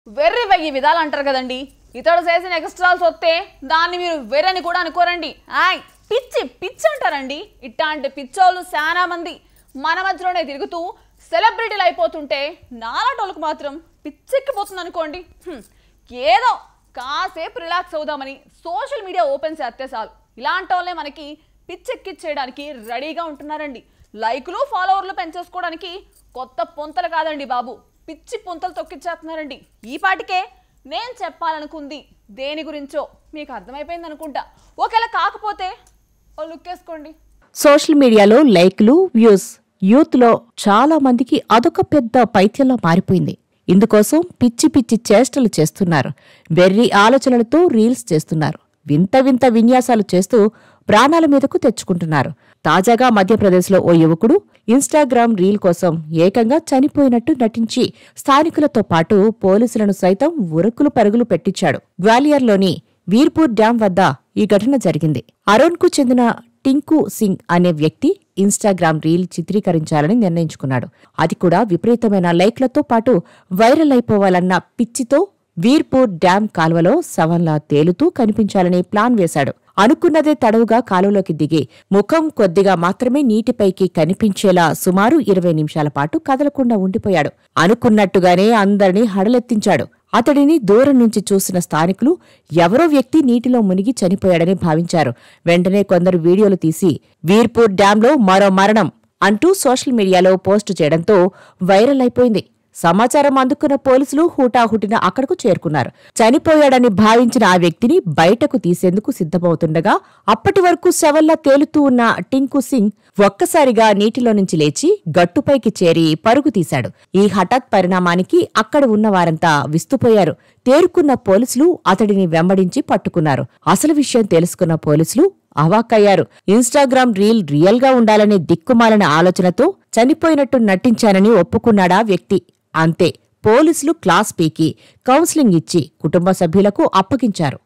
వెర్రి వెయ్యి విధాలు అంటారు కదండి. ఇతడు చేసిన ఎక్స్ట్రాల్స్ వస్తే దాన్ని మీరు వెర్రని కూడా అనుకోరండి. పిచ్చి పిచ్చి అంటారండి. ఇట్లాంటి పిచ్చోళ్ళు చాలా మంది మన మధ్యలోనే తిరుగుతూ సెలబ్రిటీలు అయిపోతుంటే నాలాటోళ్ళకు మాత్రం పిచ్చెక్కిపోతుంది అనుకోండి. ఏదో కాసేపు రిలాక్స్ అవుదామని సోషల్ మీడియా ఓపెన్ చేస్తే చాలు ఇలాంటి వాళ్ళే మనకి పిచ్చెక్కిచ్చేయడానికి రెడీగా ఉంటున్నారండి. లైకులు ఫాలోవర్లు పెంచేసుకోవడానికి కొత్త పొంతలు కాదండి బాబు, పిచ్చి పొంతలు తొక్కిచ్చేస్తున్నారండి. ఈ పాటికే నేను చెప్పాలనుకుంది దేని గురించో మీకు అర్థమైపోయింది అనుకుంటా. ఒకవేళ కాకపోతే ఓ లుక్ వేసుకోండి. సోషల్ మీడియాలో లైక్లు, వ్యూస్ యూత్లో చాలా మందికి అదొక పెద్ద పైత్యంలా మారిపోయింది. ఇందుకోసం పిచ్చి పిచ్చి చేష్టలు చేస్తున్నారు. వెర్రి ఆలోచనలతో రీల్స్ చేస్తున్నారు. వింత వింత విన్యాసాలు చేస్తూ ప్రాణాల మీదకు తెచ్చుకుంటున్నారు. తాజాగా మధ్యప్రదేశ్లో ఓ యువకుడు ఇన్స్టాగ్రామ్ రీల్ కోసం ఏకంగా చనిపోయినట్టు నటించి స్థానికులతో పాటు పోలీసులను సైతం ఉరుకులు పరుగులు పెట్టించాడు. గ్వాలియర్లోని వీర్పూర్ డ్యాం వద్ద ఈ ఘటన జరిగింది. అరోన్కు చెందిన టింకు సింగ్ అనే వ్యక్తి ఇన్స్టాగ్రామ్ రీల్ చిత్రీకరించాలని నిర్ణయించుకున్నాడు. అది కూడా విపరీతమైన లైక్లతో పాటు వైరల్ అయిపోవాలన్న పిచ్చితో వీర్పూర్ డ్యాం కాలువలో శవంలా తేలుతూ కనిపించాలని ప్లాన్ వేశాడు. అనుకున్నదే తడవుగా కాలువలోకి దిగి ముఖం కొద్దిగా మాత్రమే నీటిపైకి కనిపించేలా సుమారు 20 నిమిషాల పాటు కదలకుండా ఉండిపోయాడు. అనుకున్నట్టుగానే అందరినీ హడలెత్తించాడు. అతడిని దూరం నుంచి చూసిన స్థానికులు ఎవరో వ్యక్తి నీటిలో మునిగి చనిపోయాడని భావించారు. వెంటనే కొందరు వీడియోలు తీసి వీర్పూర్ డ్యాంలో మరో మరణం అంటూ సోషల్ మీడియాలో పోస్టు చేయడంతో వైరల్ అయిపోయింది. సమాచారం అందుకున్న పోలీసులు హుటాహుటిన అక్కడకు చేరుకున్నారు. చనిపోయాడని భావించిన ఆ వ్యక్తిని బయటకు తీసేందుకు సిద్ధమవుతుండగా అప్పటి వరకు శవల్లా తేలుతూ ఉన్న టింకు సింగ్ ఒక్కసారిగా నీటిలో నుంచి లేచి గట్టుపైకి చేరి పరుగు తీశాడు. ఈ హఠాత్ పరిణామానికి అక్కడ ఉన్న వారంతా విస్తుపోయారు. తేరుకున్న పోలీసులు అతడిని వెంబడించి పట్టుకున్నారు. అసలు విషయం తెలుసుకున్న పోలీసులు అవాక్కయ్యారు. ఇన్స్టాగ్రామ్ రీల్ రియల్ గా ఉండాలనే దిక్కుమాలిన ఆలోచనతో చనిపోయినట్టు నటించానని ఒప్పుకున్నాడా వ్యక్తి. అంతే, పోలీసులు క్లాస్ పీకి కౌన్సిలింగ్ ఇచ్చి కుటుంబ సభ్యులకు అప్పగించారు.